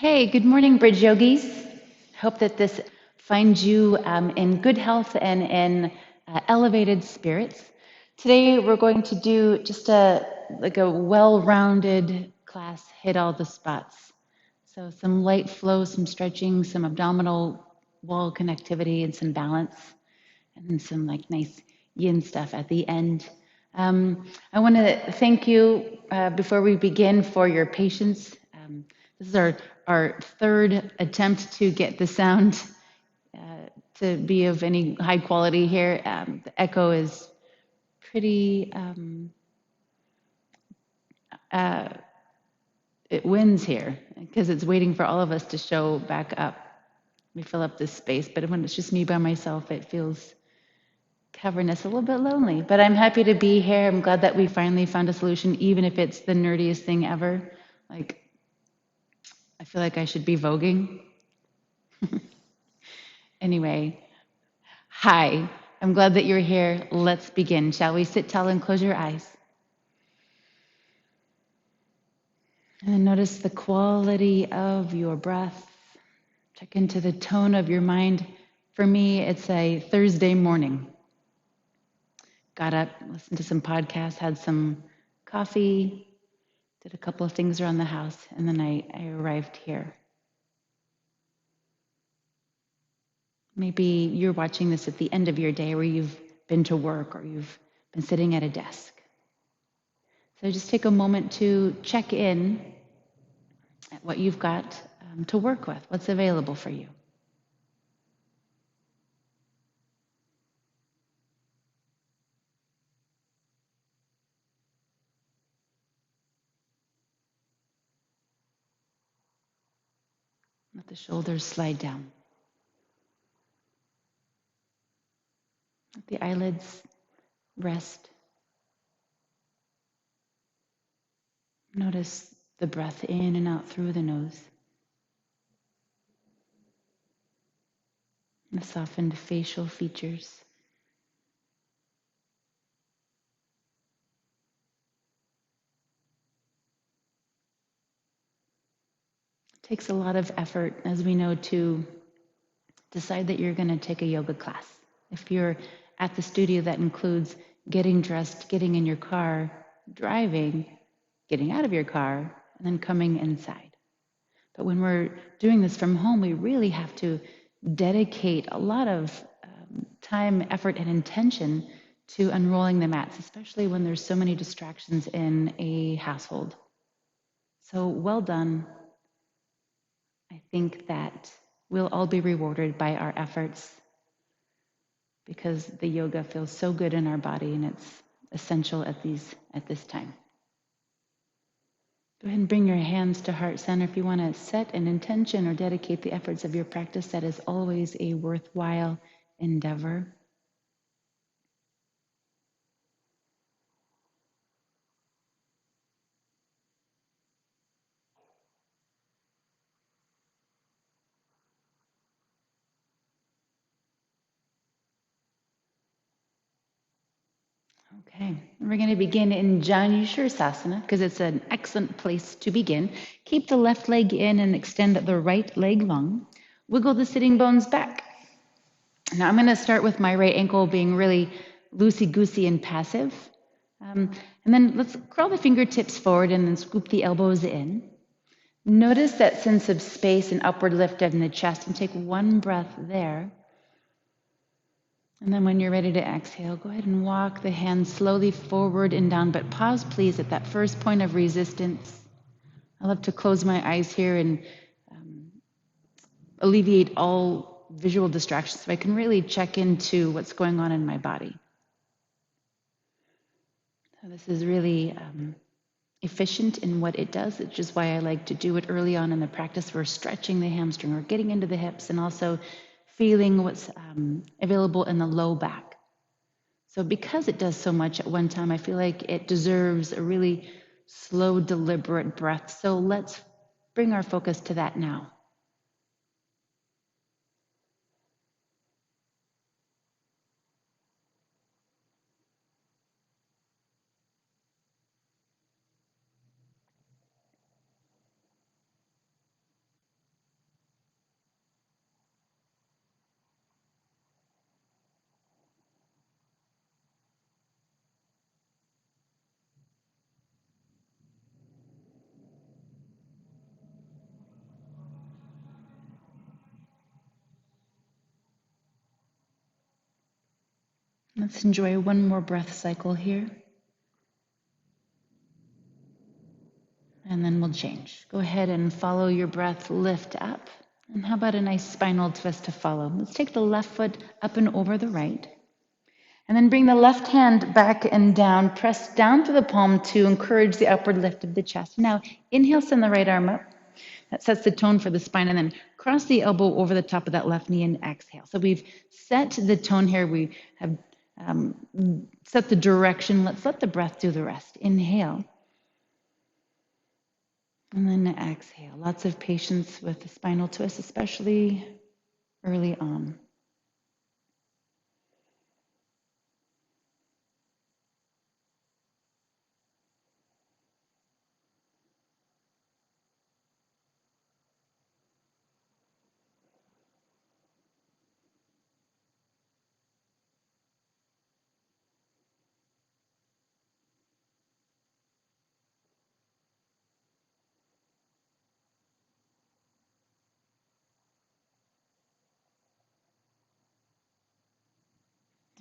Hey, good morning, Bridge Yogis. Hope that this finds you in good health and in elevated spirits. Today, we're going to do just a well-rounded class, hit all the spots. So some light flow, some stretching, some abdominal wall connectivity, and some balance, and then some like nice yin stuff at the end. I want to thank you before we begin for your patience. This is our third attempt to get the sound to be of any high quality here. The echo is pretty, it wins here because it's waiting for all of us to show back up. We fill up this space, but when it's just me by myself, it feels cavernous, a little bit lonely. But I'm happy to be here. I'm glad that we finally found a solution, even if it's the nerdiest thing ever. Like, I feel like I should be voguing. Anyway, hi. I'm glad that you're here. Let's begin. Shall we sit tall and close your eyes? And then notice the quality of your breath. Check into the tone of your mind. For me, it's a Thursday morning. Got up, listened to some podcasts, had some coffee, did a couple of things around the house, and then I arrived here. Maybe you're watching this at the end of your day where you've been to work or you've been sitting at a desk. So just take a moment to check in at what you've got to work with, what's available for you. Let the shoulders slide down. Let the eyelids rest. Notice the breath in and out through the nose. The softened facial features. It takes a lot of effort, as we know, to decide that you're going to take a yoga class. If you're at the studio, that includes getting dressed, getting in your car, driving, getting out of your car, and then coming inside. But when we're doing this from home, we really have to dedicate a lot of time, effort, and intention to unrolling the mats, especially when there's so many distractions in a household. So well done. I think that we'll all be rewarded by our efforts because the yoga feels so good in our body and it's essential at this time. Go ahead and bring your hands to heart center if you want to set an intention or dedicate the efforts of your practice. That is always a worthwhile endeavor. Okay, we're going to begin in Janushirasana because it's an excellent place to begin. Keep the left leg in and extend the right leg long. Wiggle the sitting bones back. Now I'm going to start with my right ankle being really loosey-goosey and passive. And then let's curl the fingertips forward and then scoop the elbows in. Notice that sense of space and upward lift in the chest and take one breath there. And then when you're ready to exhale, go ahead and walk the hands slowly forward and down, but pause please at that first point of resistance. I love to close my eyes here and alleviate all visual distractions so I can really check into what's going on in my body. So this is really efficient in what it does, which is why I like to do it early on in the practice. We're stretching the hamstring or getting into the hips and also feeling what's available in the low back. So because it does so much at one time, I feel like it deserves a really slow, deliberate breath. So let's bring our focus to that now. Let's enjoy one more breath cycle here. And then we'll change. Go ahead and follow your breath, lift up. And how about a nice spinal twist to follow? Let's take the left foot up and over the right. And then bring the left hand back and down. Press down through the palm to encourage the upward lift of the chest. Now, inhale, send the right arm up. That sets the tone for the spine. And then cross the elbow over the top of that left knee and exhale. So we've set the tone here. We have set the direction. Let's let the breath do the rest. Inhale. And then exhale. Lots of patience with the spinal twist, especially early on.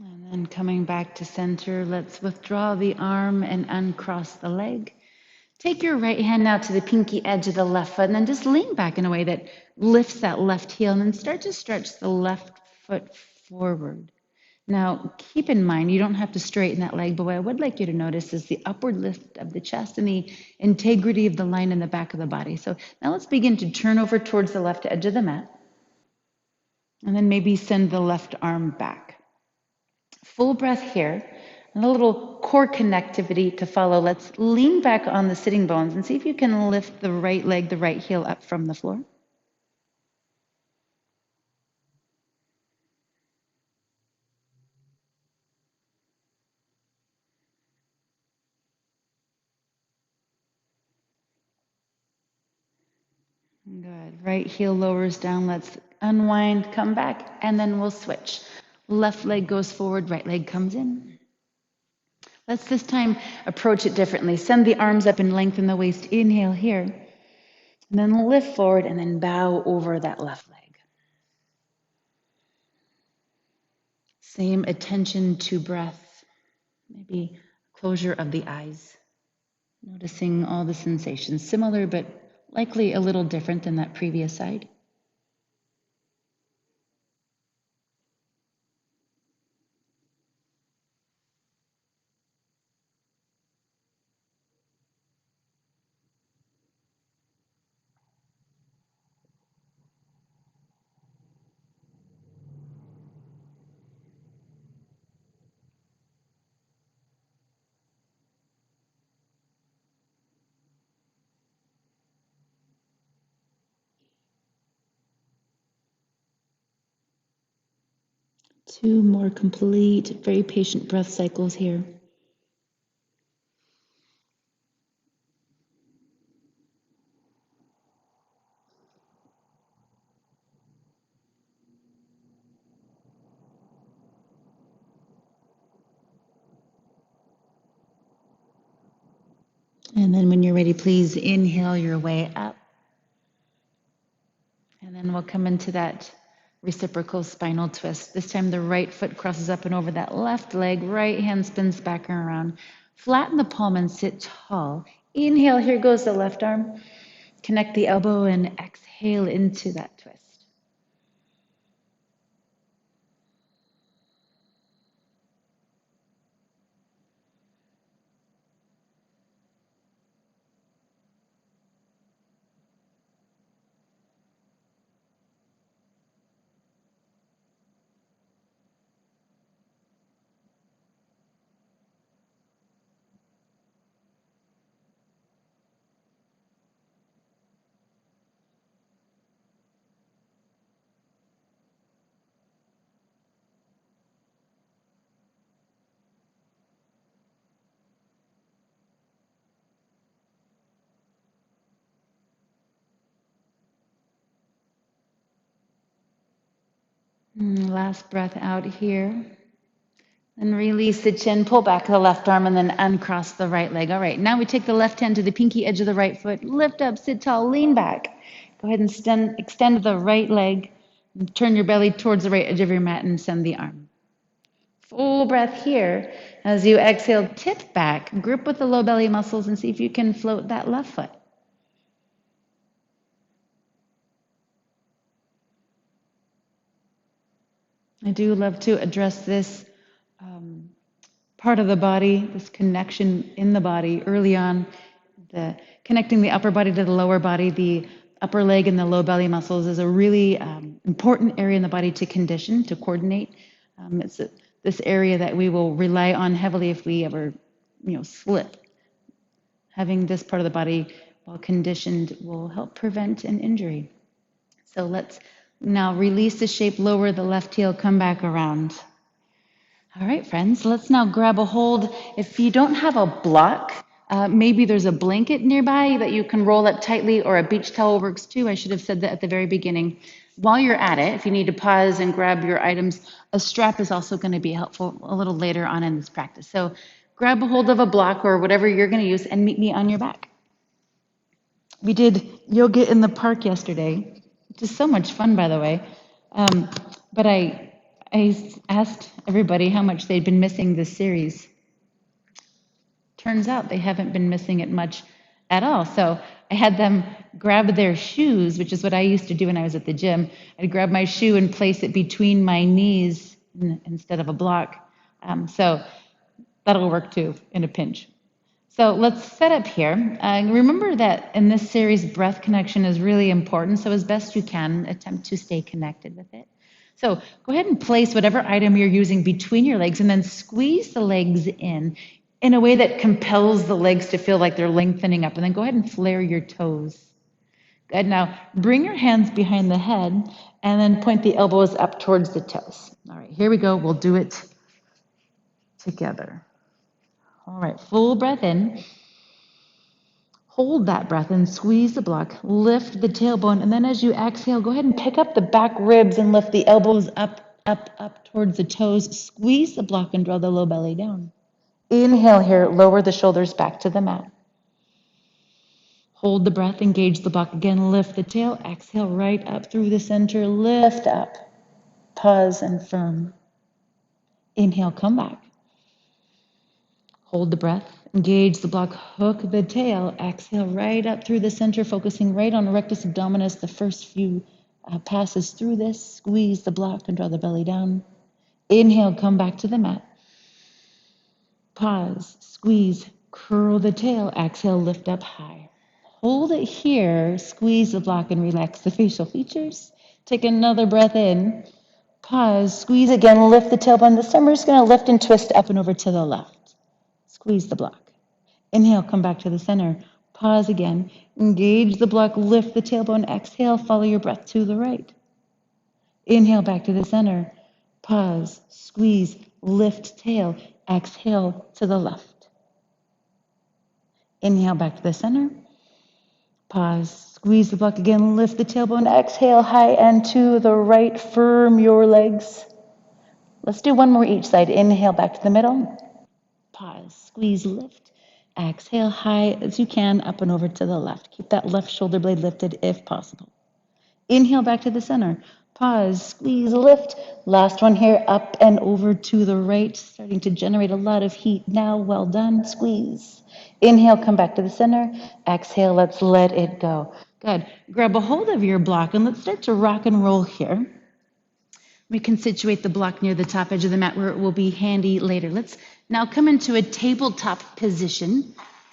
And then coming back to center, let's withdraw the arm and uncross the leg. Take your right hand now to the pinky edge of the left foot and then just lean back in a way that lifts that left heel and then start to stretch the left foot forward. Now, keep in mind, you don't have to straighten that leg, but what I would like you to notice is the upward lift of the chest and the integrity of the line in the back of the body. So now let's begin to turn over towards the left edge of the mat and then maybe send the left arm back. Full breath here, and a little core connectivity to follow. Let's lean back on the sitting bones and see if you can lift the right leg, the right heel up from the floor. Good. Right heel lowers down. Let's unwind, come back, and then we'll switch. Left leg goes forward, right leg comes in. Let's this time approach it differently. Send the arms up and lengthen the waist. Inhale here. And then lift forward and then bow over that left leg. Same attention to breath. Maybe closure of the eyes. Noticing all the sensations. Similar, but likely a little different than that previous side. Two more complete, very patient breath cycles here. And then when you're ready, please inhale your way up. And then we'll come into that reciprocal spinal twist. This time the right foot crosses up and over that left leg, right hand spins back and around. Flatten the palm and sit tall. Inhale, here goes the left arm. Connect the elbow and exhale into that twist. Last breath out here. And release the chin, pull back the left arm, and then uncross the right leg. All right, now we take the left hand to the pinky edge of the right foot. Lift up, sit tall, lean back. Go ahead and extend the right leg. And turn your belly towards the right edge of your mat and send the arm. Full breath here. As you exhale, tip back, grip with the low belly muscles, and see if you can float that left foot. I do love to address this part of the body, this connection in the body early on, the connecting the upper body to the lower body, the upper leg and the low belly muscles is a really important area in the body to condition, to coordinate. This area that we will rely on heavily if we ever, slip. Having this part of the body well conditioned will help prevent an injury. So let's now release the shape, lower the left heel, come back around. All right, friends, let's now grab a hold. If you don't have a block, maybe there's a blanket nearby that you can roll up tightly, or a beach towel works too. I should have said that at the very beginning. While you're at it, if you need to pause and grab your items, a strap is also going to be helpful a little later on in this practice. So grab a hold of a block or whatever you're going to use and meet me on your back. We did yoga in the park yesterday, which is so much fun, by the way. But I asked everybody how much they'd been missing this series. Turns out they haven't been missing it much at all. So I had them grab their shoes, which is what I used to do when I was at the gym. I'd grab my shoe and place it between my knees instead of a block. So that'll work too in a pinch. So let's set up here. Remember that in this series, breath connection is really important. So as best you can, attempt to stay connected with it. So go ahead and place whatever item you're using between your legs and then squeeze the legs in a way that compels the legs to feel like they're lengthening up. And then go ahead and flare your toes. Good. Now bring your hands behind the head and then point the elbows up towards the toes. All right, here we go. We'll do it together. All right, full breath in. Hold that breath and squeeze the block. Lift the tailbone. And then as you exhale, go ahead and pick up the back ribs and lift the elbows up towards the toes. Squeeze the block and draw the low belly down. Inhale here, lower the shoulders back to the mat. Hold the breath, engage the block again, lift the tail. Exhale right up through the center, lift up. Pause and firm. Inhale, come back. Hold the breath, engage the block, hook the tail, exhale right up through the center, focusing right on rectus abdominis. The first few passes through this, squeeze the block and draw the belly down. Inhale, come back to the mat. Pause, squeeze, curl the tail, exhale, lift up high. Hold it here, squeeze the block and relax the facial features. Take another breath in, pause, squeeze again, lift the tailbone. This time we're just gonna lift and twist up and over to the left. Squeeze the block. Inhale, come back to the center. Pause again. Engage the block, lift the tailbone. Exhale, follow your breath to the right. Inhale, back to the center. Pause, squeeze, lift tail. Exhale to the left. Inhale, back to the center. Pause, squeeze the block again, lift the tailbone. Exhale, high and to the right. Firm your legs. Let's do one more each side. Inhale, back to the middle. Pause, squeeze, lift. Exhale, high as you can, up and over to the left. Keep that left shoulder blade lifted if possible. Inhale, back to the center. Pause, squeeze, lift. Last one here, up and over to the right, starting to generate a lot of heat now. Well done, squeeze. Inhale, come back to the center. Exhale, let's let it go. Good. Grab a hold of your block and let's start to rock and roll here. We can situate the block near the top edge of the mat where it will be handy later. Let's now come into a tabletop position.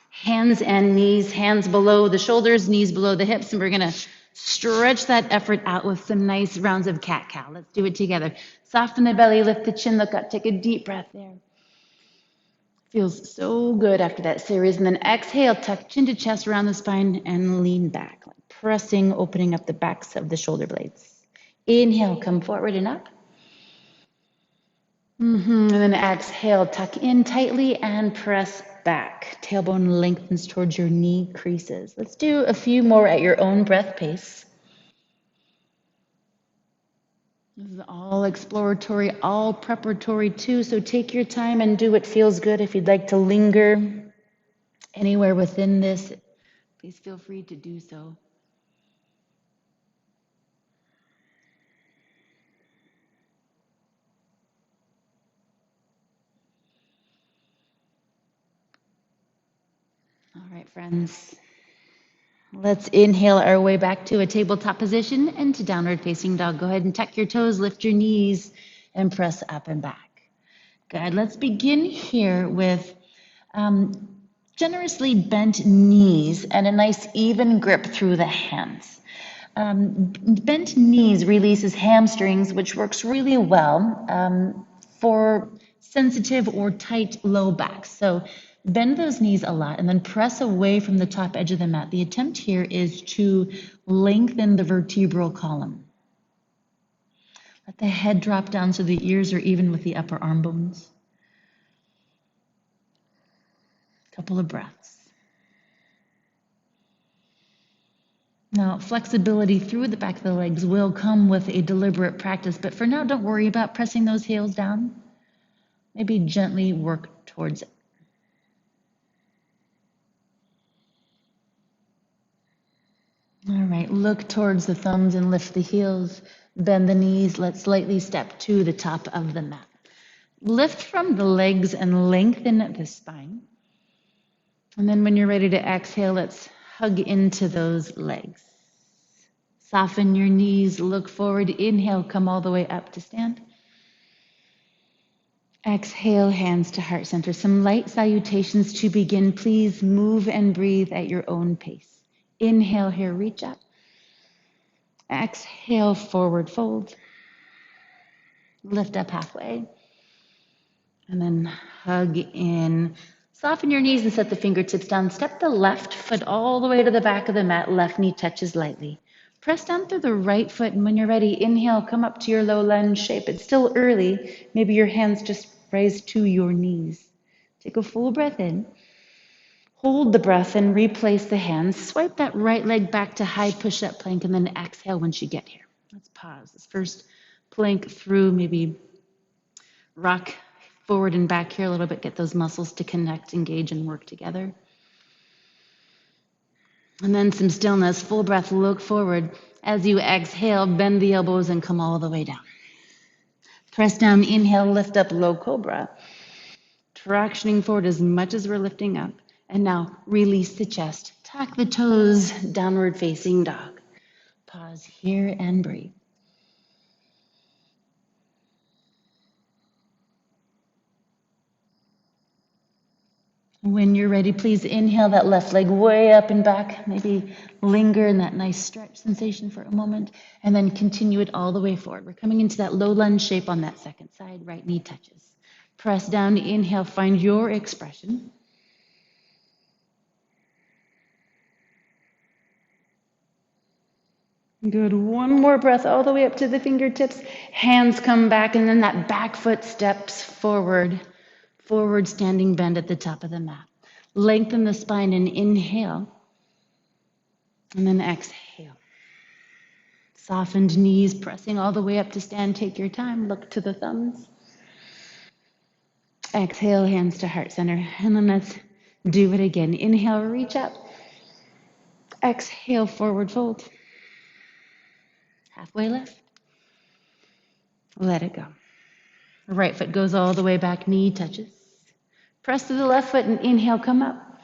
Hands and knees, hands below the shoulders, knees below the hips, and we're gonna stretch that effort out with some nice rounds of cat-cow. Let's do it together. Soften the belly, lift the chin, look up, take a deep breath there. Feels so good after that series. And then exhale, tuck chin to chest around the spine and lean back, like pressing, opening up the backs of the shoulder blades. Inhale, come forward and up. And then exhale, tuck in tightly and press back. Tailbone lengthens towards your knee creases. Let's do a few more at your own breath pace. This is all exploratory, all preparatory too, so take your time and do what feels good. If you'd like to linger anywhere within this, please feel free to do so. right, friends. Let's inhale our way back to a tabletop position and to downward facing dog. Go ahead and tuck your toes, lift your knees, and press up and back. Good. Let's begin here with generously bent knees and a nice even grip through the hands. Bent knees releases hamstrings, which works really well for sensitive or tight low backs. So bend those knees a lot and then press away from the top edge of the mat. The attempt here is to lengthen the vertebral column. Let the head drop down so the ears are even with the upper arm bones. Couple of breaths. Now, flexibility through the back of the legs will come with a deliberate practice, but for now, don't worry about pressing those heels down. Maybe gently work towards it. All right, look towards the thumbs and lift the heels. Bend the knees. Let's slightly step to the top of the mat. Lift from the legs and lengthen the spine. And then when you're ready to exhale, let's hug into those legs. Soften your knees, look forward, inhale, come all the way up to stand. Exhale, hands to heart center. Some light salutations to begin. Please move and breathe at your own pace. Inhale here, reach up. Exhale, forward fold. Lift up halfway. And then hug in. Soften your knees and set the fingertips down. Step the left foot all the way to the back of the mat. Left knee touches lightly. Press down through the right foot, and when you're ready, inhale, come up to your low lunge shape. It's still early. Maybe your hands just raise to your knees. Take a full breath in. Hold the breath and replace the hands. Swipe that right leg back to high push-up plank, and then exhale once you get here. Let's pause. This first plank through, maybe rock forward and back here a little bit. Get those muscles to connect, engage, and work together. And then some stillness, full breath, look forward. As you exhale, bend the elbows and come all the way down. Press down, inhale, lift up, low cobra. Tractioning forward as much as we're lifting up. And now release the chest. Tuck the toes, downward facing dog. Pause here and breathe. When you're ready, please inhale that left leg way up and back. Maybe linger in that nice stretch sensation for a moment, and then continue it all the way forward. We're coming into that low lunge shape on that second side. Right knee touches. Press down, inhale, find your expression. Good. One more breath all the way up to the fingertips. Hands come back, and then that back foot steps forward. Forward standing bend at the top of the mat. Lengthen the spine and inhale. And then exhale. Softened knees, pressing all the way up to stand. Take your time. Look to the thumbs. Exhale, hands to heart center. And then let's do it again. Inhale, reach up. Exhale, forward fold. Halfway lift. Let it go. Right foot goes all the way back, knee touches. Press to the left foot and inhale, come up.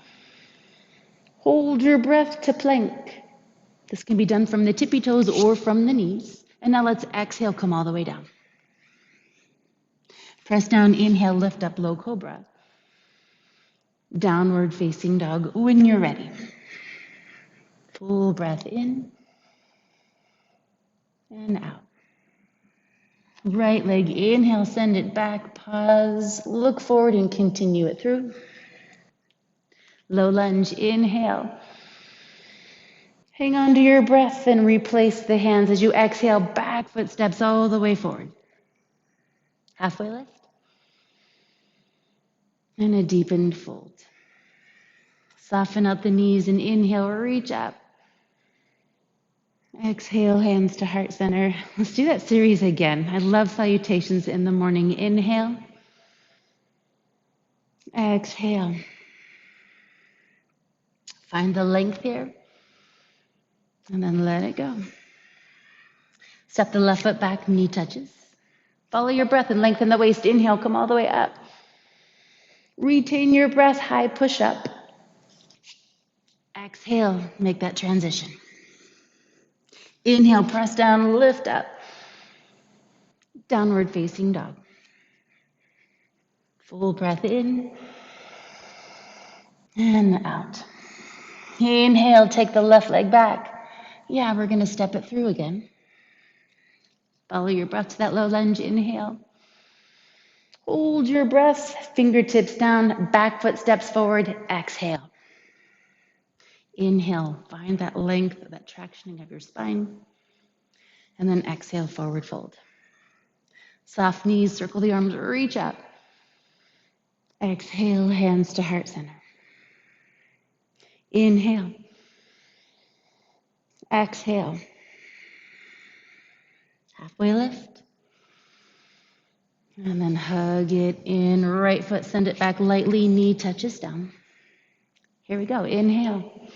Hold your breath to plank. This can be done from the tippy toes or from the knees. And now let's exhale, come all the way down. Press down, inhale, lift up, low cobra. Downward facing dog when you're ready. Full breath in and out. Right leg, inhale, send it back, pause, look forward and continue it through. Low lunge, inhale. Hang on to your breath and replace the hands as you exhale, back foot steps all the way forward. Halfway lift. And a deepened fold. Soften out the knees and inhale, reach up. Exhale, hands to heart center. Let's do that series again. I love salutations in the morning. Inhale. Exhale. Find the length here. And then let it go. Step the left foot back, knee touches. Follow your breath and lengthen the waist. Inhale, come all the way up. Retain your breath, high push up. Exhale, make that transition. Inhale, press down, lift up. Downward facing dog. Full breath in and out. Inhale, take the left leg back. Yeah, we're going to step it through again. Follow your breath to that low lunge. Inhale. Hold your breath, fingertips down, back foot steps forward. Exhale. Inhale, find that length, that tractioning of your spine. And then exhale, forward fold. Soft knees, circle the arms, reach up. Exhale, hands to heart center. Inhale. Exhale. Halfway lift. And then hug it in. Right foot, send it back lightly. Knee touches down. Here we go. Inhale.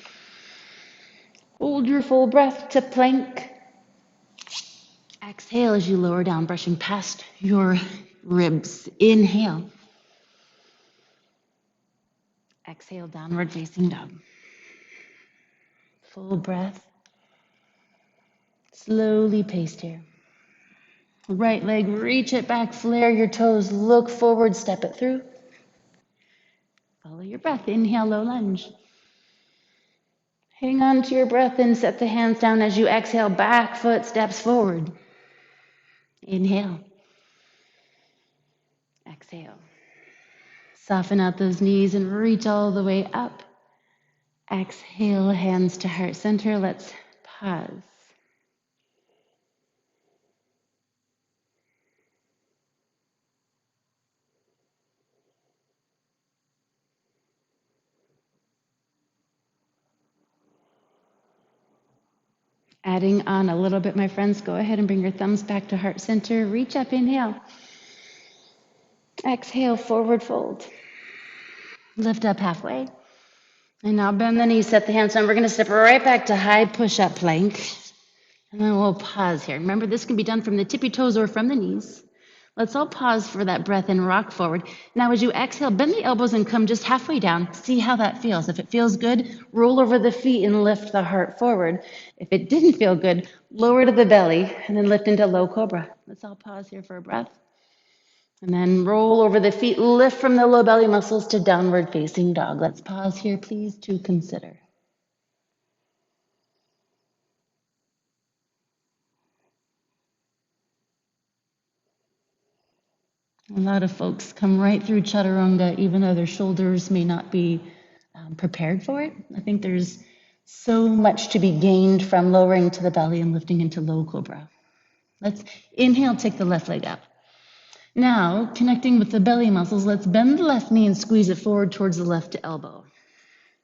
Hold your full breath to plank. Exhale as you lower down, brushing past your ribs. Inhale. Exhale, downward facing dog. Full breath. Slowly paced here. Right leg, reach it back, flare your toes, look forward, step it through. Follow your breath. Inhale, low lunge. Hang on to your breath and set the hands down as you exhale, back foot steps forward. Inhale. Exhale. Soften out those knees and reach all the way up. Exhale, hands to heart center. Let's pause. Adding on a little bit, my friends, go ahead and bring your thumbs back to heart center. Reach up, inhale. Exhale, forward fold. Lift up halfway. And now bend the knees, set the hands down. We're going to step right back to high push-up plank. And then we'll pause here. Remember, this can be done from the tippy toes or from the knees. Let's all pause for that breath and rock forward. Now, as you exhale, bend the elbows and come just halfway down. See how that feels. If it feels good, roll over the feet and lift the heart forward. If it didn't feel good, lower to the belly and then lift into low cobra. Let's all pause here for a breath. And then roll over the feet, lift from the low belly muscles to downward facing dog. Let's pause here, please, to consider. A lot of folks come right through chaturanga, even though their shoulders may not be prepared for it. I think there's so much to be gained from lowering to the belly and lifting into low cobra. Let's inhale, take the left leg up. Now, connecting with the belly muscles, let's bend the left knee and squeeze it forward towards the left elbow.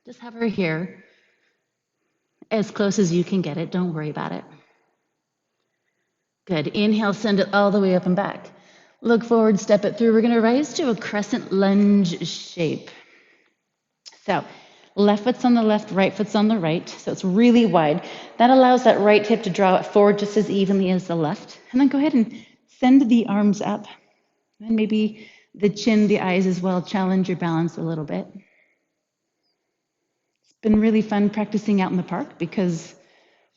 Just have her here, as close as you can get it. Don't worry about it. Good. Inhale, send it all the way up and back. Look forward, step it through. We're going to rise to a crescent lunge shape. So left foot's on the left, right foot's on the right. So it's really wide. That allows that right hip to draw it forward just as evenly as the left. And then go ahead and send the arms up. And maybe the chin, the eyes as well. Challenge your balance a little bit. It's been really fun practicing out in the park because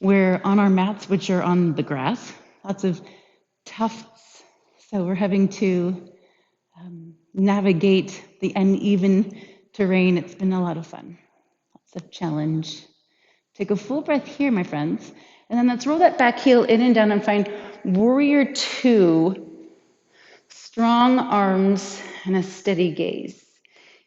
we're on our mats, which are on the grass. Lots of tufts. So we're having to navigate the uneven terrain. It's been a lot of fun. Lots of challenge. Take a full breath here, my friends. And then let's roll that back heel in and down and find warrior two. Strong arms and a steady gaze.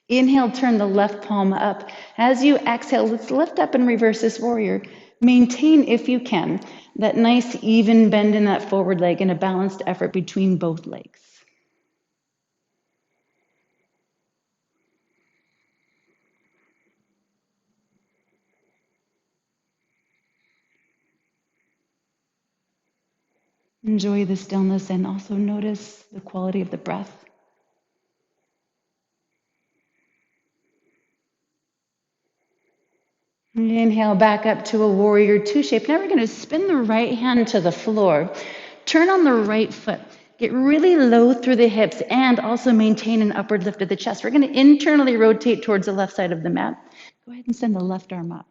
Inhale, turn the left palm up. As you exhale, let's lift up and reverse this warrior. Maintain, if you can, that nice even bend in that forward leg and a balanced effort between both legs. Enjoy the stillness and also notice the quality of the breath. Inhale back up to a warrior two shape. Now we're going to spin the right hand to the floor. Turn on the right foot. Get really low through the hips and also maintain an upward lift of the chest. We're going to internally rotate towards the left side of the mat. Go ahead and send the left arm up.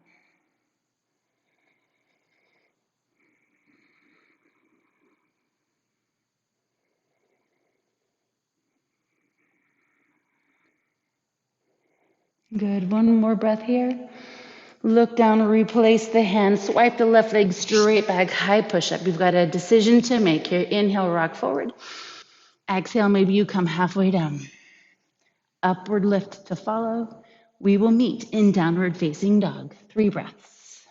Good. One more breath here. Look down, replace the hand, swipe the left leg straight back, high push-up. You've got a decision to make here. Inhale, rock forward. Exhale, maybe you come halfway down. Upward lift to follow. We will meet in downward facing dog. 3 breaths.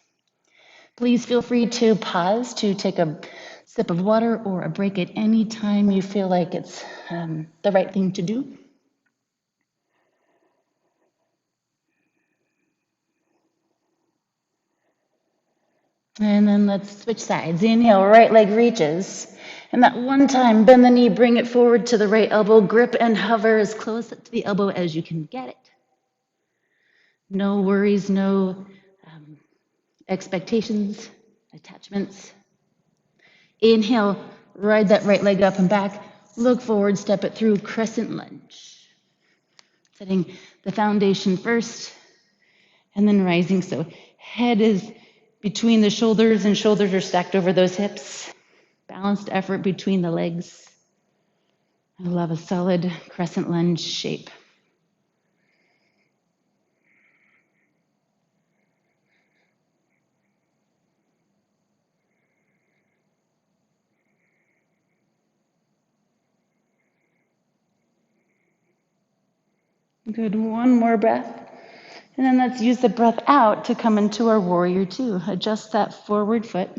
Please feel free to pause to take a sip of water or a break at any time you feel like it's the right thing to do. And then let's switch sides. Inhale, right leg reaches. And that one time, bend the knee, bring it forward to the right elbow, grip and hover as close to the elbow as you can get it. No worries, no expectations, attachments. Inhale, ride that right leg up and back. Look forward, step it through, crescent lunge. Setting the foundation first, and then rising. So head is between the shoulders and shoulders are stacked over those hips. Balanced effort between the legs. I love a solid crescent lunge shape. Good, one more breath. And then let's use the breath out to come into our warrior two. Adjust that forward foot.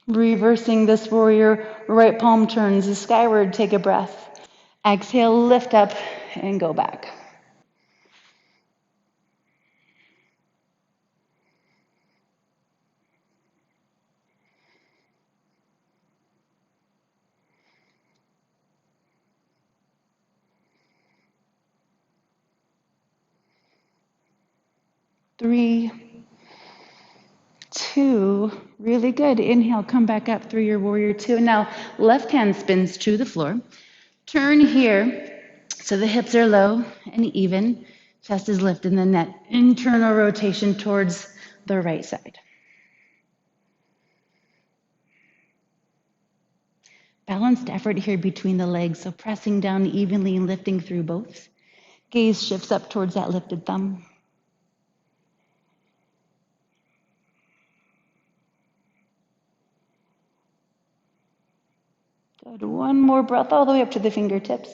Reversing this warrior, right palm turns skyward, take a breath. Exhale, lift up and go back. Three, two, really good. Inhale, come back up through your warrior two. Now, left hand spins to the floor. Turn here so the hips are low and even. Chest is lifted and then that internal rotation towards the right side. Balanced effort here between the legs, so pressing down evenly and lifting through both. Gaze shifts up towards that lifted thumb. Good. One more breath all the way up to the fingertips.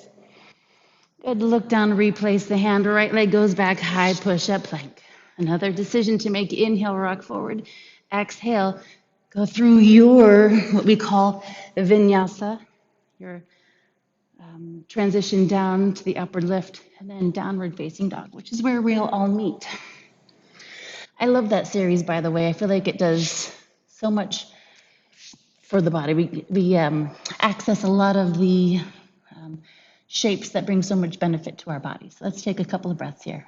Good. Look down, replace the hand. Right leg goes back, high push-up plank. Another decision to make. Inhale, rock forward. Exhale, go through your, what we call vinyasa, your transition down to the upward lift, and then downward facing dog, which is where we'll all meet. I love that series, by the way. I feel like it does so much for the body. We access a lot of the shapes that bring so much benefit to our bodies. So let's take a couple of breaths here.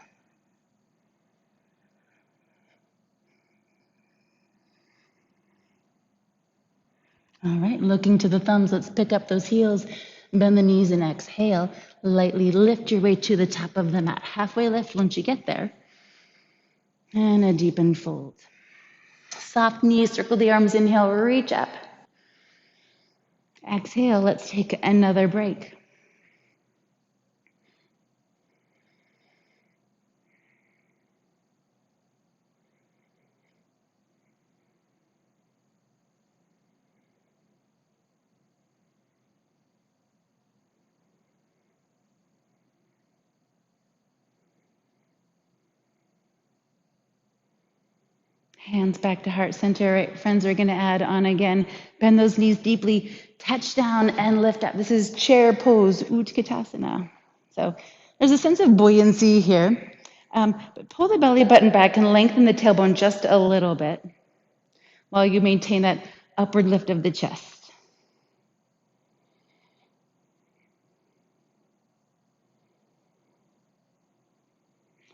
All right, looking to the thumbs, let's pick up those heels, bend the knees and exhale. Lightly lift your way to the top of the mat. Halfway lift once you get there. And a deepened fold. Soft knees, circle the arms, inhale, reach up. Exhale, let's take another break. Hands back to heart center. Right, friends, are going to add on again. Bend those knees deeply, touch down and lift up. This is chair pose, Utkatasana. So there's a sense of buoyancy here. But pull the belly button back and lengthen the tailbone just a little bit while you maintain that upward lift of the chest.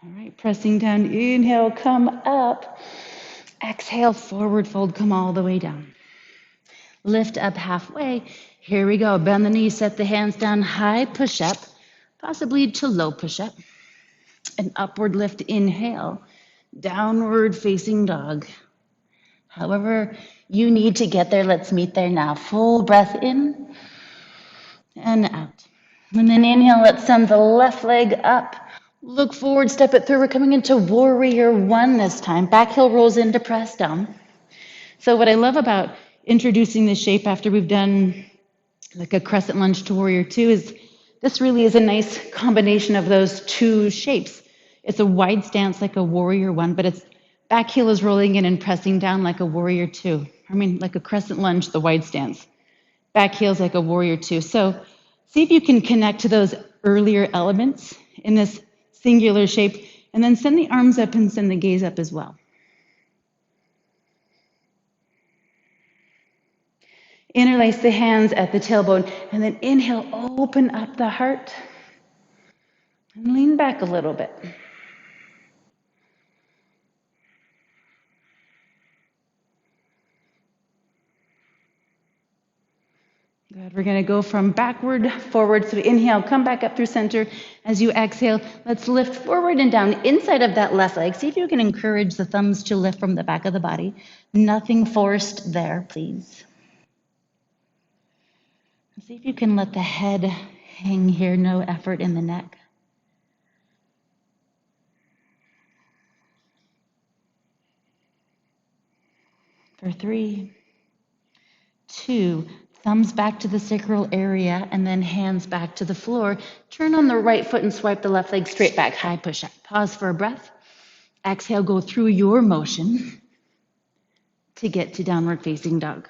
All right, pressing down, inhale, come up. Exhale, forward fold, come all the way down. Lift up halfway. Here we go. Bend the knees, set the hands down, high push up, possibly to low push up. An upward lift, inhale, downward facing dog. However You need to get there. Let's meet there now. Full breath in and out. And then inhale, let's send the left leg up. Look forward, step it through. We're coming into warrior one this time. Back heel rolls into press down. So what I love about introducing this shape after we've done like a crescent lunge to warrior two is this really is a nice combination of those two shapes. It's a wide stance like a warrior one, but it's back heel is rolling in and pressing down like a warrior two. I mean, like a crescent lunge, the wide stance. Back heel's like a warrior two. So see if you can connect to those earlier elements in this singular shape, and then send the arms up and send the gaze up as well. Interlace the hands at the tailbone, and then inhale, open up the heart, and lean back a little bit. Good. We're going to go from backward, forward. So inhale, come back up through center. As you exhale, let's lift forward and down inside of that left leg. See if you can encourage the thumbs to lift from the back of the body. Nothing forced there, please. See if you can let the head hang here, no effort in the neck. For 3, 2, thumbs back to the sacral area, and then hands back to the floor. Turn on the right foot and swipe the left leg straight back, high push-up. Pause for a breath. Exhale, go through your motion to get to downward facing dog.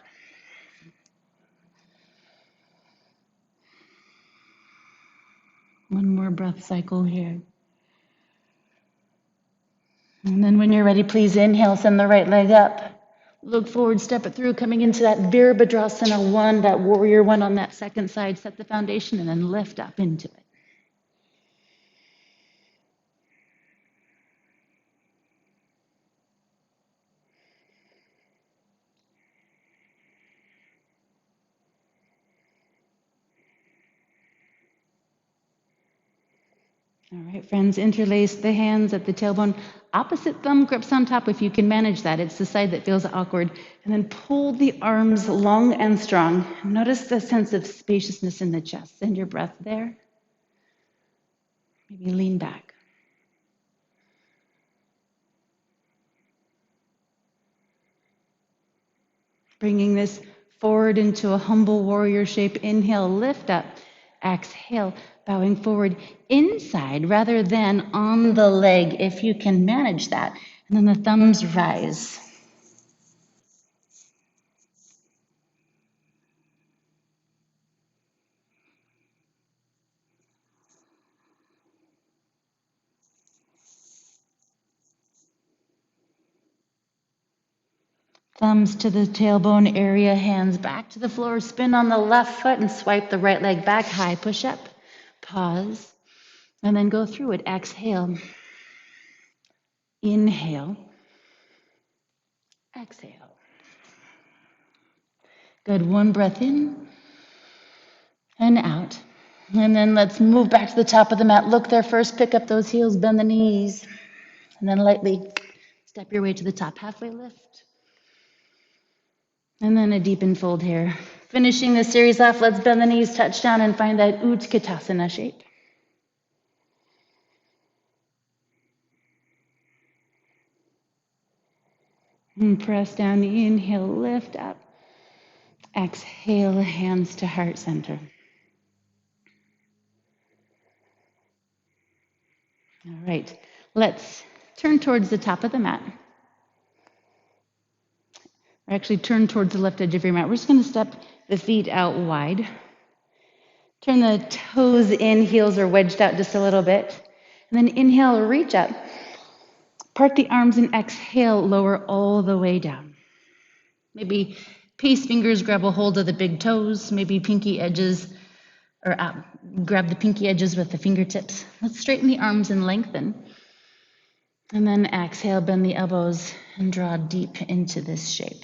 One more breath cycle here. And then when you're ready, please inhale, send the right leg up. Look forward, step it through, coming into that Virabhadrasana 1, that warrior 1 on that second side. Set the foundation and then lift up into it. All right, friends, interlace the hands at the tailbone. Opposite thumb grips on top if you can manage that. It's the side that feels awkward. And then pull the arms long and strong. Notice the sense of spaciousness in the chest. Send your breath there. Maybe lean back. Bringing this forward into a humble warrior shape. Inhale, lift up. Exhale, bowing forward inside rather than on the leg, if you can manage that. And then the thumbs rise. Thumbs to the tailbone area, hands back to the floor, spin on the left foot and swipe the right leg back, high push up. Pause, and then go through it. Exhale. Inhale. Exhale. Good. One breath in and out. And then let's move back to the top of the mat. Look there first, pick up those heels, bend the knees, and then lightly step your way to the top. Halfway lift. And then a deep fold here. Finishing this series off, let's bend the knees, touch down, and find that Utkatasana shape. And press down, inhale, lift up. Exhale, hands to heart center. All right, let's turn towards the top of the mat. Or actually turn towards the left edge of your mat. We're just going to step the feet out wide. Turn the toes in, heels are wedged out just a little bit. And then inhale, reach up. Part the arms and exhale, lower all the way down. Maybe pace fingers grab a hold of the big toes, maybe pinky edges, or grab the pinky edges with the fingertips. Let's straighten the arms and lengthen. And then exhale, bend the elbows and draw deep into this shape.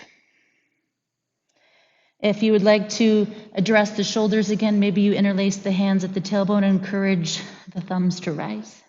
If you would like to address the shoulders again, maybe you interlace the hands at the tailbone and encourage the thumbs to rise.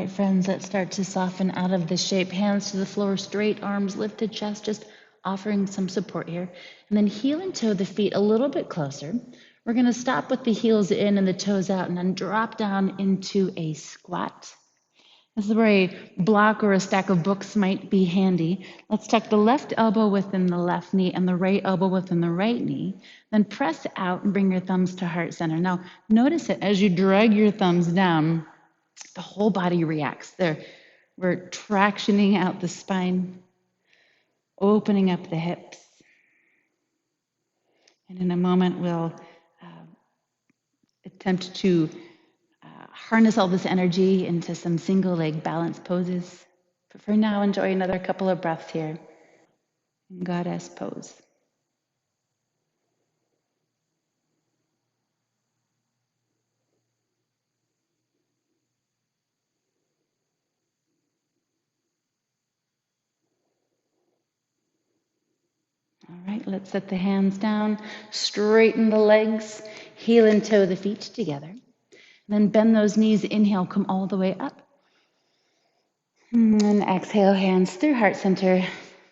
right, friends, let's start to soften out of the shape. Hands to the floor, straight arms lifted, chest, just offering some support here. And then heel and toe the feet a little bit closer. We're going to stop with the heels in and the toes out and then drop down into a squat. This is where a block or a stack of books might be handy. Let's tuck the left elbow within the left knee and the right elbow within the right knee. Then press out and bring your thumbs to heart center. Now, notice it as you drag your thumbs down, the whole body reacts. There, we're tractioning out the spine, opening up the hips. And in a moment, we'll attempt to harness all this energy into some single leg balance poses. But for now, enjoy another couple of breaths here. Goddess pose. All right, let's set the hands down, straighten the legs, heel and toe the feet together. Then bend those knees, inhale, come all the way up. And exhale, hands through heart center,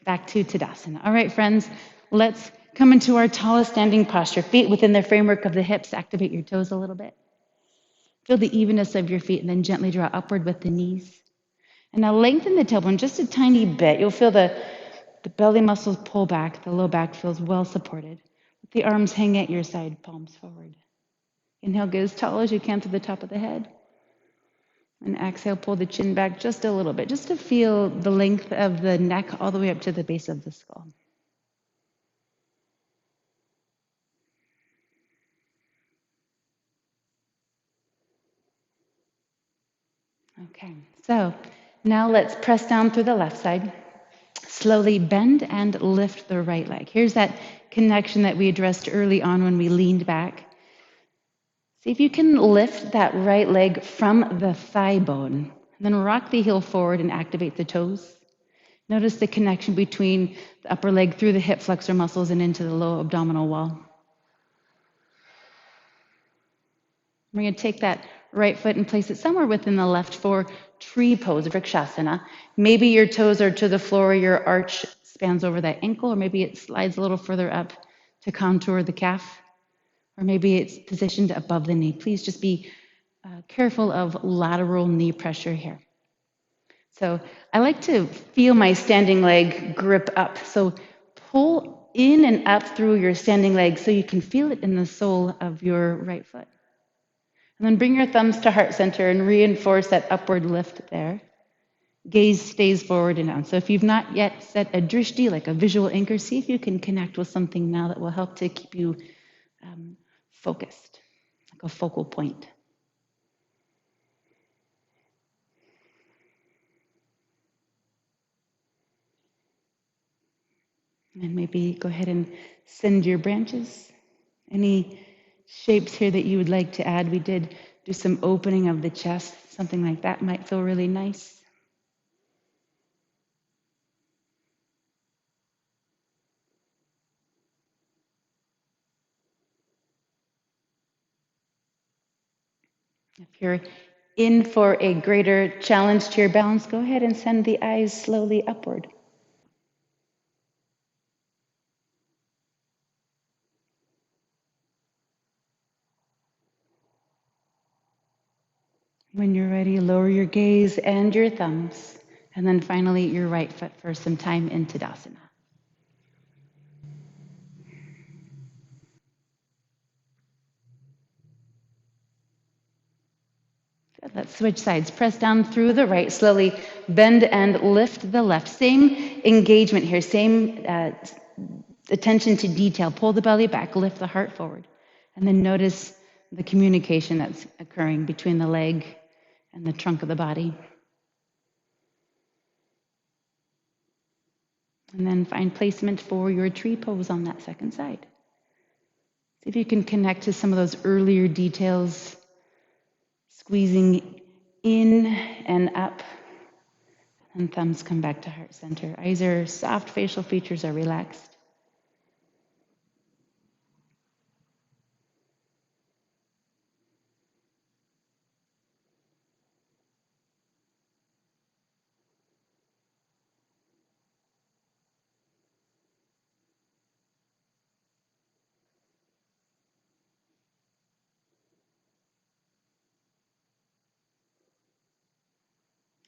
back to Tadasana. All right, friends, let's come into our tallest standing posture. Feet within the framework of the hips, activate your toes a little bit. Feel the evenness of your feet and then gently draw upward with the knees. And now lengthen the tailbone just a tiny bit. You'll feel the belly muscles pull back. The low back feels well supported. Let the arms hang at your side, palms forward. Inhale, get as tall as you can through the top of the head. And exhale, pull the chin back just a little bit, just to feel the length of the neck all the way up to the base of the skull. Okay, so now let's press down through the left side. Slowly bend and lift the right leg. Here's that connection that we addressed early on when we leaned back. See if you can lift that right leg from the thigh bone. And then rock the heel forward and activate the toes. Notice the connection between the upper leg through the hip flexor muscles and into the low abdominal wall. We're going to take that right foot and place it somewhere within the left for tree pose, Vrikshasana. Maybe your toes are to the floor, your arch spans over that ankle, or maybe it slides a little further up to contour the calf, or maybe it's positioned above the knee. Please just be careful of lateral knee pressure here. So I like to feel my standing leg grip up. So pull in and up through your standing leg so you can feel it in the sole of your right foot. And then bring your thumbs to heart center and reinforce that upward lift there. Gaze stays forward and down. So if you've not yet set a drishti, like a visual anchor, see if you can connect with something now that will help to keep you focused, like a focal point. And maybe go ahead and send your branches. Any shapes here that you would like to add? We did do some opening of the chest. Something like that might feel really nice. If you're in for a greater challenge to your balance, go ahead and send the eyes slowly upward. When you're ready, lower your gaze and your thumbs, and then finally your right foot for some time in Tadasana. Good. Let's switch sides. Press down through the right, slowly bend and lift the left. Same engagement here, same attention to detail. Pull the belly back, lift the heart forward, and then notice the communication that's occurring between the leg and the trunk of the body. And then find placement for your tree pose on that second side. See if you can connect to some of those earlier details, squeezing in and up, and thumbs come back to heart center. Eyes are soft, facial features are relaxed.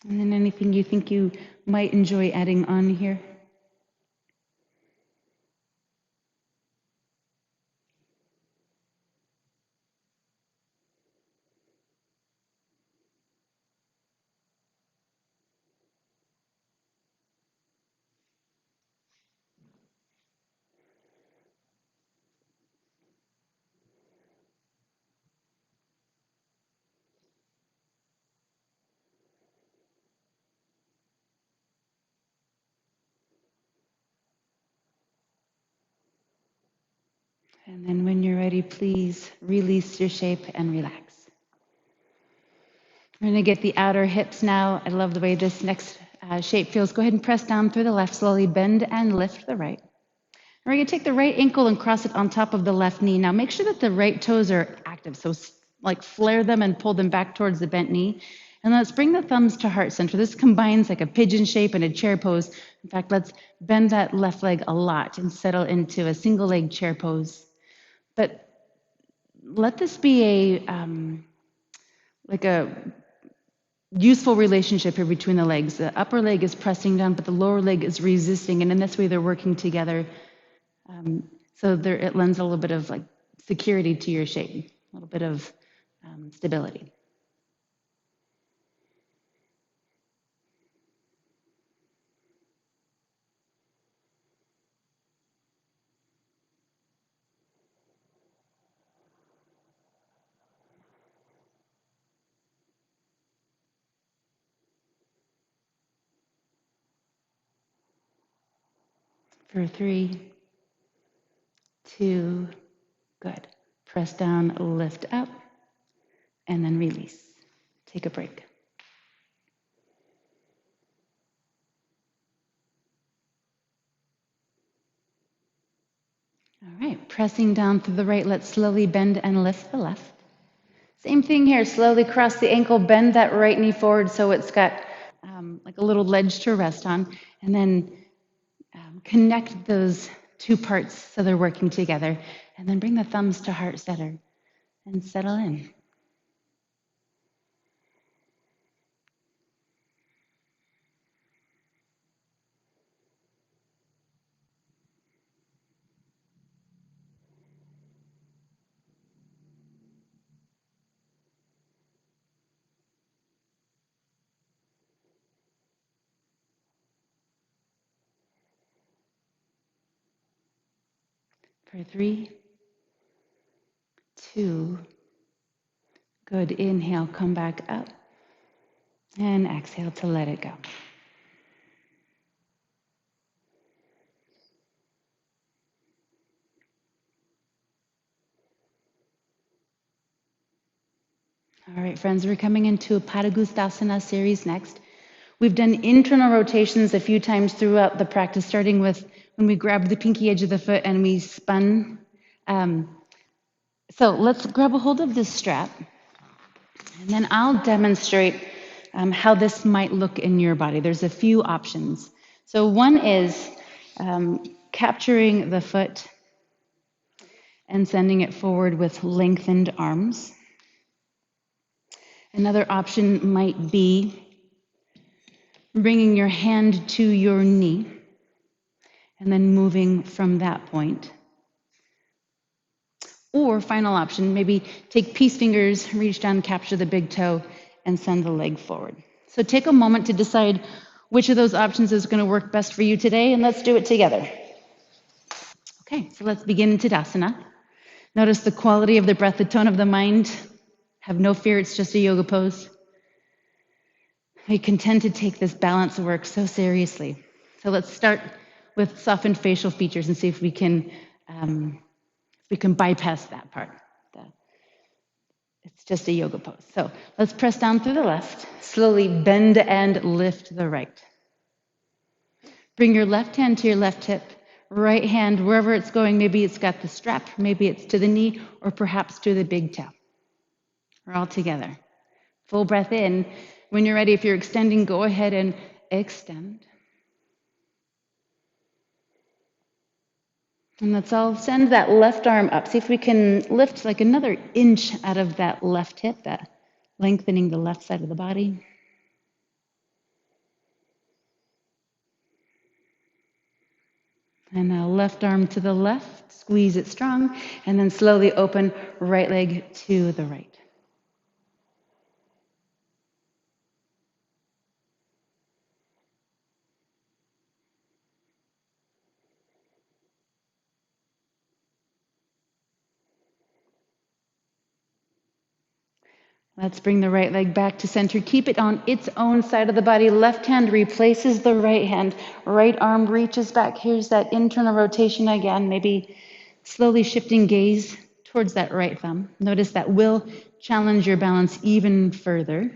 And then anything you think you might enjoy adding on here. And then when you're ready, please release your shape and relax. We're going to get the outer hips now. I love the way this next shape feels. Go ahead and press down through the left, slowly bend and lift the right. We're going to take the right ankle and cross it on top of the left knee. Now make sure that the right toes are active. So like flare them and pull them back towards the bent knee. And let's bring the thumbs to heart center. This combines like a pigeon shape and a chair pose. In fact, let's bend that left leg a lot and settle into a single leg chair pose. But let this be a useful relationship here between the legs. The upper leg is pressing down, but the lower leg is resisting. And in this way, they're working together. So it lends a little bit of like security to your shape, a little bit of stability. For 3, 2, good. Press down, lift up, and then release. Take a break. All right, pressing down through the right, let's slowly bend and lift the left. Same thing here, slowly cross the ankle, bend that right knee forward so it's got like a little ledge to rest on, and then connect those two parts so they're working together, and then bring the thumbs to heart center and settle in. For 3, 2, good. Inhale, come back up, and exhale to let it go. All right, friends, we're coming into a Padagustasana series next. We've done internal rotations a few times throughout the practice, starting with when we grabbed the pinky edge of the foot and we spun. So let's grab a hold of this strap, and then I'll demonstrate how this might look in your body. There's a few options. So one is capturing the foot and sending it forward with lengthened arms. Another option might be bringing your hand to your knee and then moving from that point. Or final option, maybe take peace fingers, reach down, capture the big toe, and send the leg forward. So take a moment to decide which of those options is going to work best for you today, and let's do it together. Okay, so let's begin Tadasana. Notice the quality of the breath, the tone of the mind. Have no fear, it's just a yoga pose. We can tend to take this balance work so seriously. So let's start with softened facial features and see if we can bypass that part. It's just a yoga pose. So let's press down through the left, slowly bend and lift the right. Bring your left hand to your left hip, right hand wherever it's going. Maybe it's got the strap, maybe it's to the knee, or perhaps to the big toe. We're all together. Full breath in. When you're ready, if you're extending, go ahead and extend. And let's all send that left arm up. See if we can lift like another inch out of that left hip, that lengthening the left side of the body. And now left arm to the left, squeeze it strong, and then slowly open right leg to the right. Let's bring the right leg back to center. Keep it on its own side of the body. Left hand replaces the right hand. Right arm reaches back. Here's that internal rotation again. Maybe slowly shifting gaze towards that right thumb. Notice that will challenge your balance even further.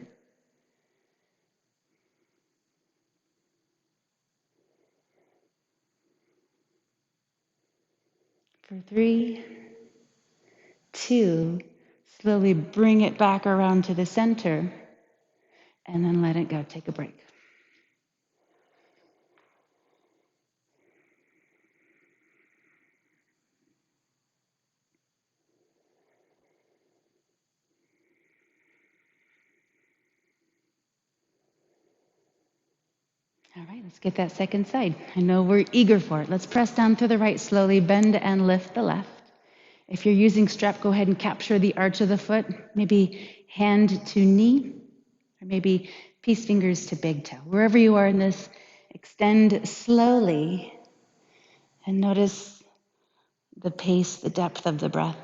For 3, 2, slowly bring it back around to the center, and then let it go. Take a break. All right, let's get that second side. I know we're eager for it. Let's press down through the right slowly, bend and lift the left. If you're using strap, go ahead and capture the arch of the foot, maybe hand to knee, or maybe peace fingers to big toe. Wherever you are in this, extend slowly and notice the pace, the depth of the breath.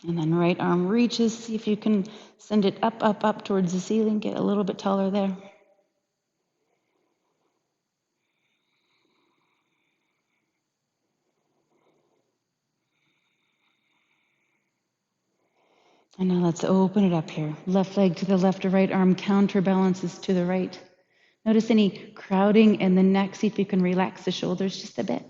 And then right arm reaches, see if you can send it up, up, up towards the ceiling, get a little bit taller there. And now let's open it up here. Left leg to the left or right arm counterbalances to the right. Notice any crowding in the neck. See if you can relax the shoulders just a bit.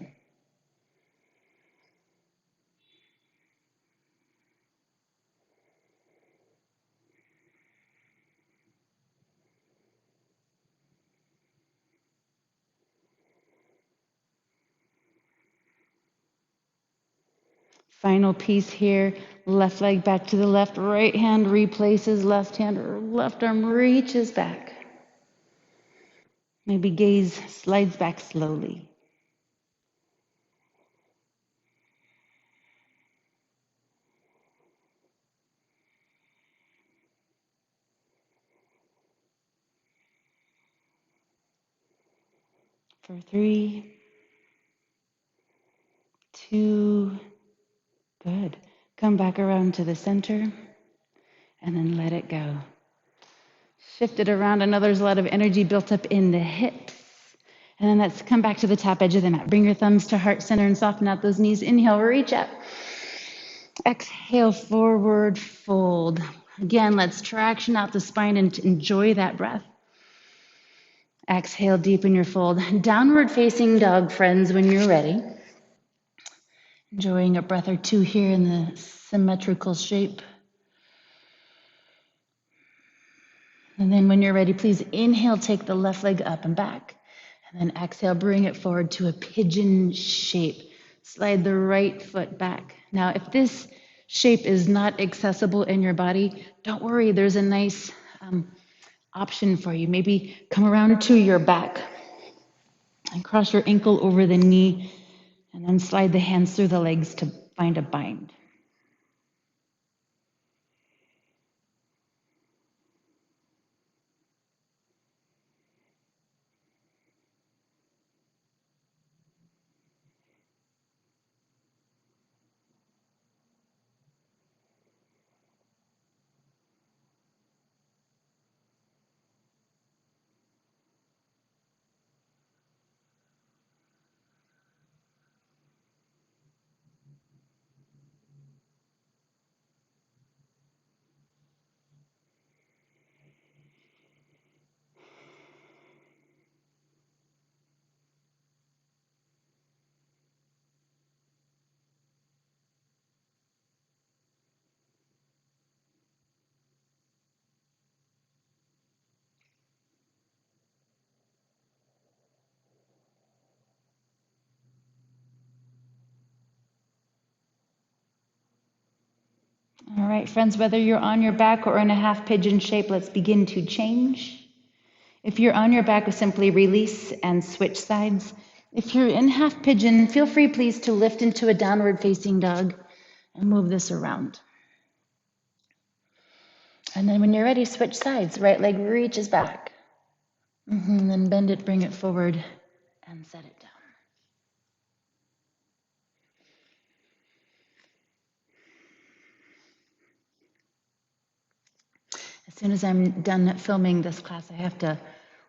Final piece here. Left leg back to the left. Right hand replaces left hand, or left arm reaches back. Maybe gaze slides back slowly. For 3, 2, good. Come back around to the center and then let it go. Shift it around. I know there's a lot of energy built up in the hips. And then let's come back to the top edge of the mat. Bring your thumbs to heart center and soften out those knees. Inhale, reach up. Exhale, forward fold. Again, let's traction out the spine and enjoy that breath. Exhale, deepen your fold. Downward facing dog, friends, when you're ready. Enjoying a breath or two here in the symmetrical shape. And then when you're ready, please inhale, take the left leg up and back. And then exhale, bring it forward to a pigeon shape. Slide the right foot back. Now, if this shape is not accessible in your body, don't worry, there's a nice option for you. Maybe come around to your back and cross your ankle over the knee and then slide the hands through the legs to find a bind. All right, friends, whether you're on your back or in a half pigeon shape, let's begin to change. If you're on your back, simply release and switch sides. If you're in half pigeon, feel free, please, to lift into a downward facing dog and move this around. And then when you're ready, switch sides. Right leg reaches back. Then bend it, bring it forward, and set it down. As soon as I'm done filming this class, I have to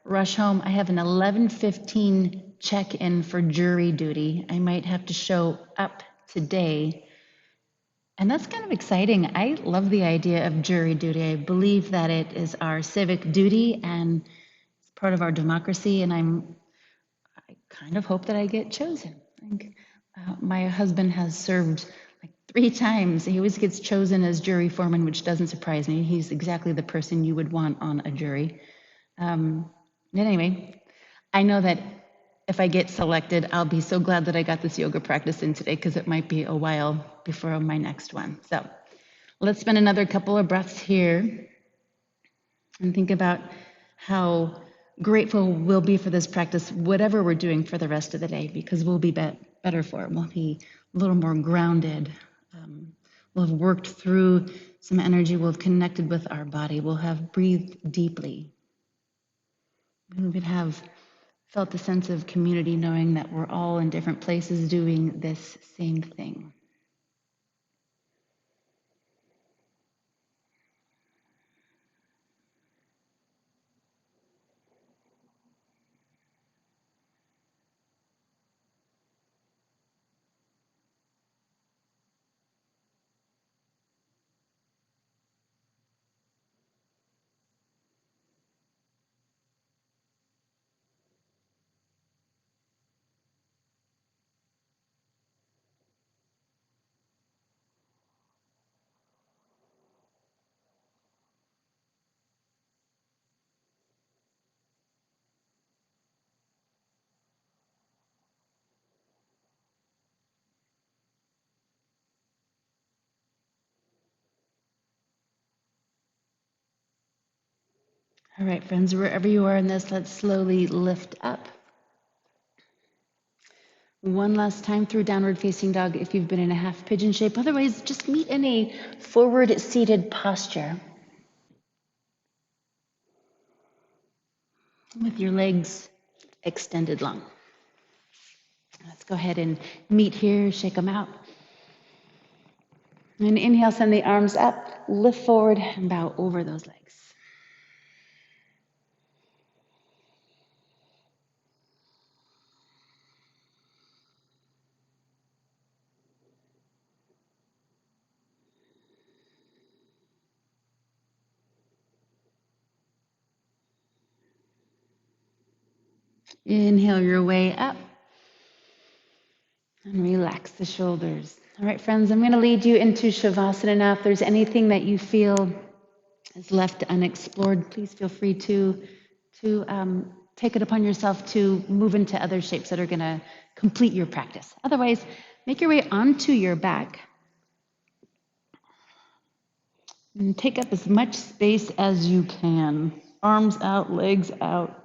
rush home. I have an 11:15 check-in for jury duty. I might have to show up today. And that's kind of exciting. I love the idea of jury duty. I believe that it is our civic duty and it's part of our democracy. And I kind of hope that I get chosen. My husband has served like 3 times. He always gets chosen as jury foreman, which doesn't surprise me. He's exactly the person you would want on a jury. Anyway, I know that if I get selected, I'll be so glad that I got this yoga practice in today because it might be a while before my next one. So let's spend another couple of breaths here and think about how grateful we'll be for this practice, whatever we're doing for the rest of the day, because we'll be better for it. We'll be a little more grounded. We'll have worked through some energy. We'll have connected with our body. We'll have breathed deeply. We would have felt a sense of community, knowing that we're all in different places doing this same thing. All right, friends, wherever you are in this, let's slowly lift up. One last time through downward facing dog if you've been in a half pigeon shape. Otherwise, just meet in a forward seated posture with your legs extended long. Let's go ahead and meet here, shake them out. And inhale, send the arms up, lift forward, and bow over those legs. Inhale your way up and relax the shoulders. All right, friends, I'm going to lead you into Shavasana now. If there's anything that you feel is left unexplored, please feel free to take it upon yourself to move into other shapes that are going to complete your practice. Otherwise, make your way onto your back and take up as much space as you can. Arms out, legs out.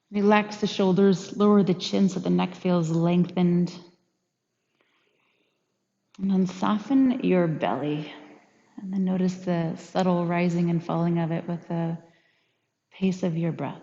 Relax the shoulders, lower the chin so the neck feels lengthened. And then soften your belly. And then notice the subtle rising and falling of it with the pace of your breath.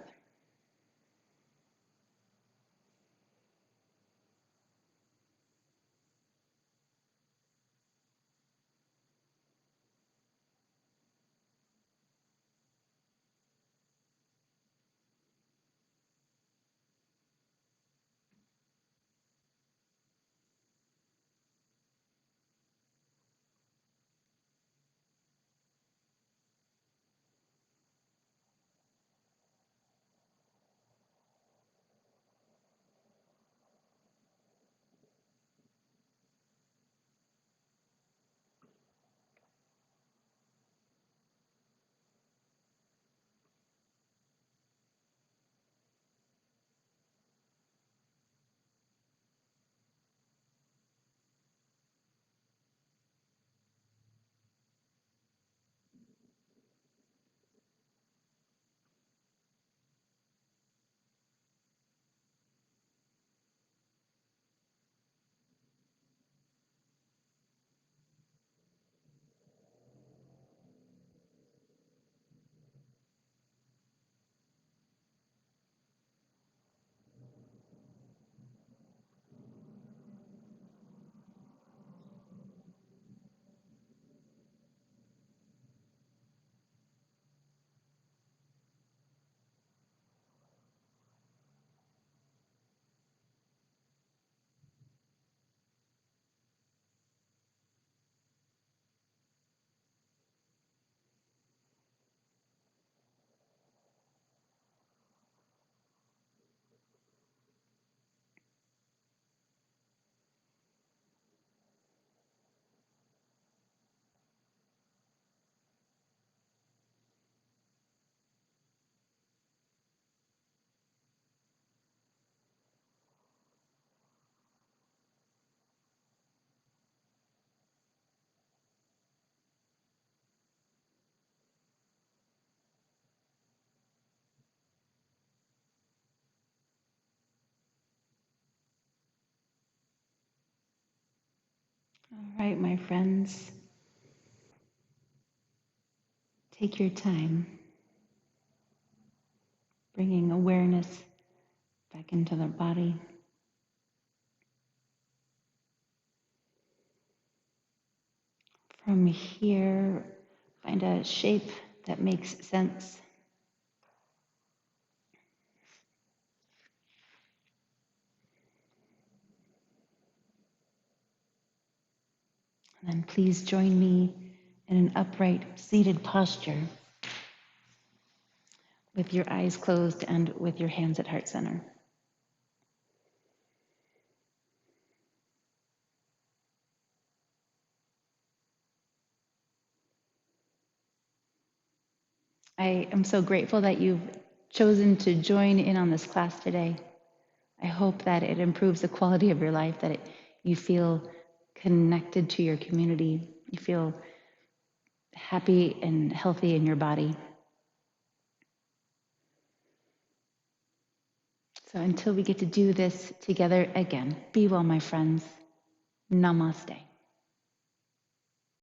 All right, my friends, take your time bringing awareness back into their body. From here, find a shape that makes sense. And then please join me in an upright seated posture with your eyes closed and with your hands at heart center. I am so grateful that you've chosen to join in on this class today. I hope that it improves the quality of your life, that you feel connected to your community, you feel happy and healthy in your body. So until we get to do this together again, be well, my friends. Namaste.